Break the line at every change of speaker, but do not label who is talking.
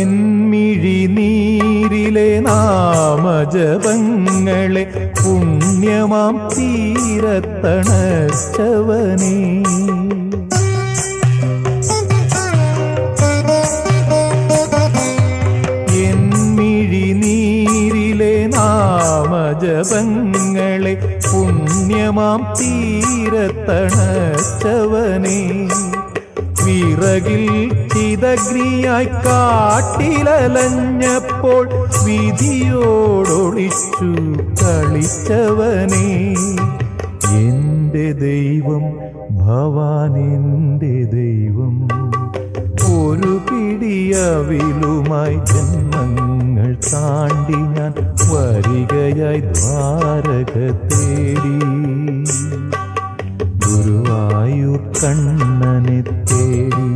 എന്മിഴിനീരിലെ നാമജപങ്ങളെ പുണ്യമാം തീരത്തണച്ചവനേ, എന്മിഴിനീരിലെ നാമജപങ്ങളെ പുണ്യമാം തീരത്തണച്ചവനേ, വിറകിൽ ചിതഗ്നിയായി കാട്ടിലലഞ്ഞപ്പോൾ വിധിയോടൊളിച്ചു കളിച്ചവനേ, എന്റെ ദൈവം ഭവാൻ എന്റെ ദൈവം, ഒരു പിടിയവിലുമായി ജന്മങ്ങൾ താണ്ടി ഞാൻ വരികയായി ദ്വാരക തേടി, ഗുരുവായൂർ കണ്ണനെ തേടി.